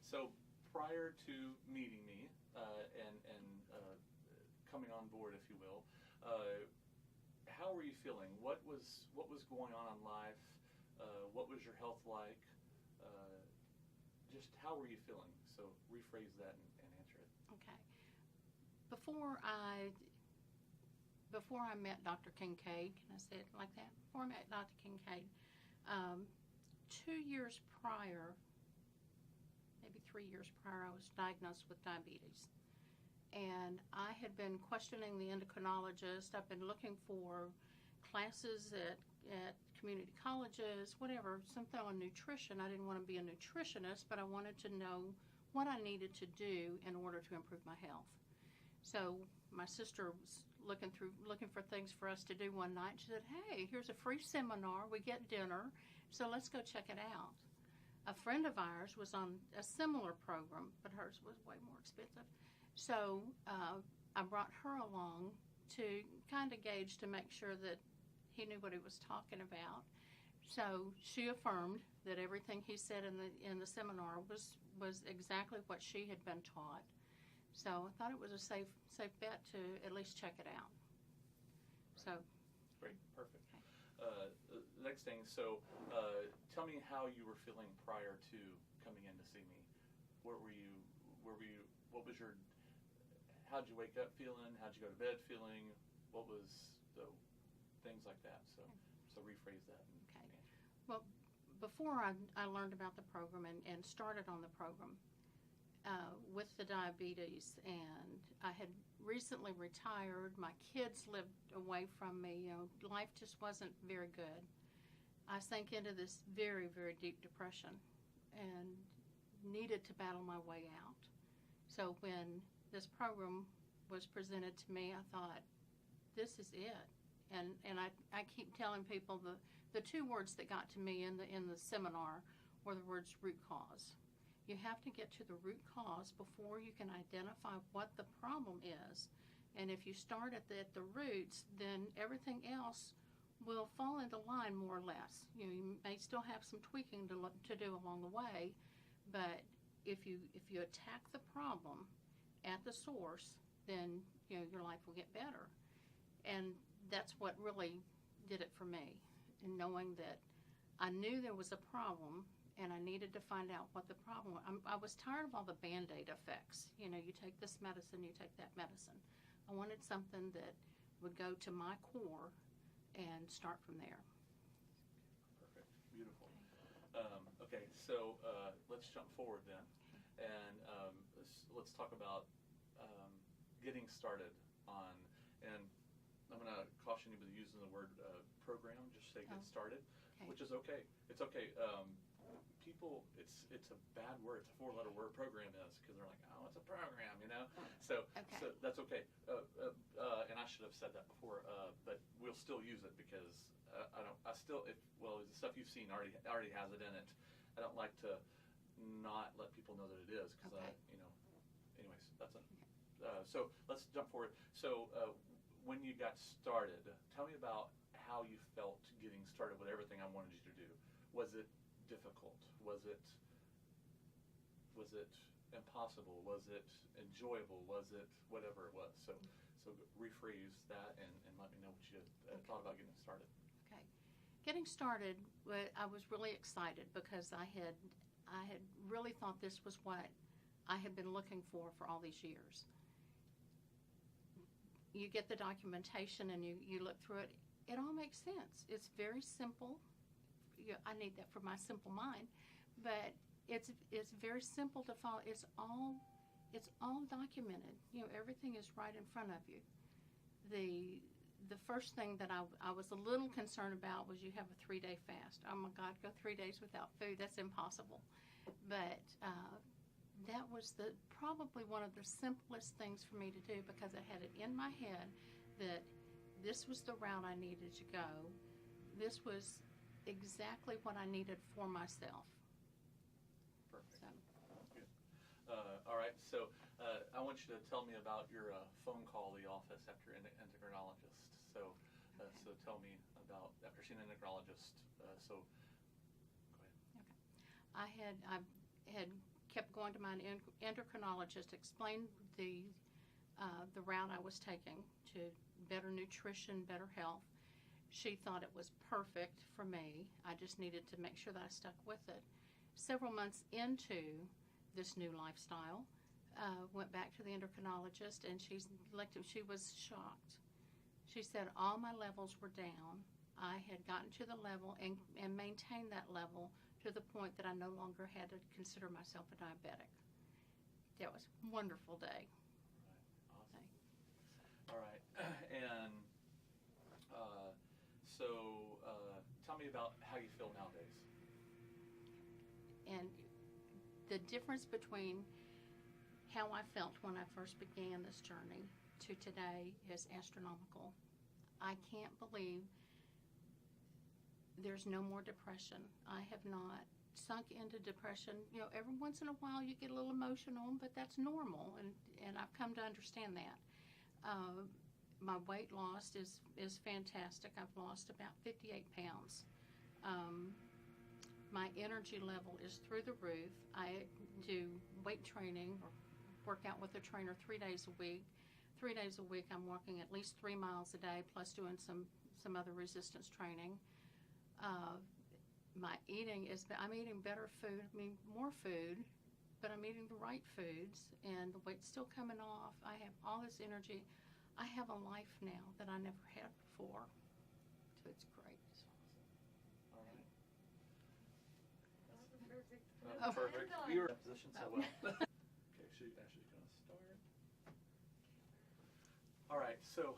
So prior to meeting me and coming on board, if you will, how were you feeling? What was going on in life? What was your health like? Just how were you feeling? So rephrase that and answer it. Okay. Before I met Dr. Kincaid, can I say it like that? Before I met Dr. Kincaid, 2 years prior, maybe 3 years prior, I was diagnosed with diabetes. And I had been questioning the endocrinologist. I've been looking for classes at community colleges, whatever, something on nutrition. I didn't want to be a nutritionist, but I wanted to know what I needed to do in order to improve my health. So my sister was looking for things for us to do one night. She said, "Hey, here's a free seminar. We get dinner, so let's go check it out." A friend of ours was on a similar program, but hers was way more expensive. So I brought her along to kind of gauge to make sure that he knew what he was talking about. So she affirmed that everything he said in the seminar was exactly what she had been taught. So I thought it was a safe bet to at least check it out. Right. So great, perfect. Okay. Next thing, so tell me how you were feeling prior to coming in to see me. What was your, how'd you wake up feeling? How'd you go to bed feeling? What was the things like that? So Okay. so rephrase that. And Okay. answer. Well, before I learned about the program and started on the program with the diabetes, and I had recently retired. My kids lived away from me. You know, life just wasn't very good. I sank into this very, very deep depression and needed to battle my way out. So when this program was presented to me, I thought, this is it. And I keep telling people the two words that got to me in the seminar were the words root cause. You have to get to the root cause before you can identify what the problem is. And if you start at the roots, then everything else will fall into line more or less. You may still have some tweaking to do along the way, but if you attack the problem at the source, then your life will get better. And that's what really did it for me. And knowing that I knew there was a problem and I needed to find out what the problem was. I was tired of all the Band-Aid effects. You take this medicine, you take that medicine. I wanted something that would go to my core and start from there. Perfect. Beautiful. Okay, so let's jump forward then. And let's talk about getting started on, and I'm going to caution you with using the word program, just say get started, which is okay. It's okay. People, it's a bad word. It's a 4-letter word, program is, because they're like, oh, it's a program, So that's okay. And I should have said that before, but we'll still use it because the stuff you've seen already has it in it. I don't like to not let people know that it is because anyways, that's it. So let's jump forward. So when you got started, tell me about how you felt getting started with everything I wanted you to do. Was it difficult? Was it impossible? Was it enjoyable? Was it whatever it was? So rephrase that and let me know what you thought about getting started. Okay. Getting started, I was really excited because I had really thought this was what I had been looking for all these years. You get the documentation and you look through it. It all makes sense. It's very simple. I need that for my simple mind, but it's very simple to follow. It's all documented. Everything is right in front of you. The first thing that I was a little concerned about was you have a 3-day fast. Oh my God, go 3 days without food. That's impossible. But that was probably one of the simplest things for me to do because I had it in my head that this was the route I needed to go. This was exactly what I needed for myself. Perfect. So. Good. All right, so I want you to tell me about your phone call to the office after endocrinologist. So tell me about after seeing an endocrinologist. So go ahead. Okay. I had kept going to my endocrinologist, explained the route I was taking to better nutrition, better health. She thought it was perfect for me. I just needed to make sure that I stuck with it. Several months into this new lifestyle, went back to the endocrinologist, and she was shocked. She said all my levels were down. I had gotten to the level and maintained that level to the point that I no longer had to consider myself a diabetic. That was a wonderful day. Right. Awesome. All right. And so tell me about how you feel nowadays. And the difference between how I felt when I first began this journey to today is astronomical. I can't believe there's no more depression. I have not sunk into depression. You know, every once in a while you get a little emotional, but that's normal, and I've come to understand that. My weight loss is fantastic. I've lost about 58 pounds. My energy level is through the roof. I do weight training or work out with a trainer 3 days a week. 3 days a week I'm walking at least 3 miles a day, plus doing some other resistance training. My eating I'm eating better food, more food, but I'm eating the right foods, and the weight's still coming off. I have all this energy. I have a life now that I never had before, so it's great. All right. Perfect. Perfect. We were in position so well. Okay, she's actually going to start. All right, so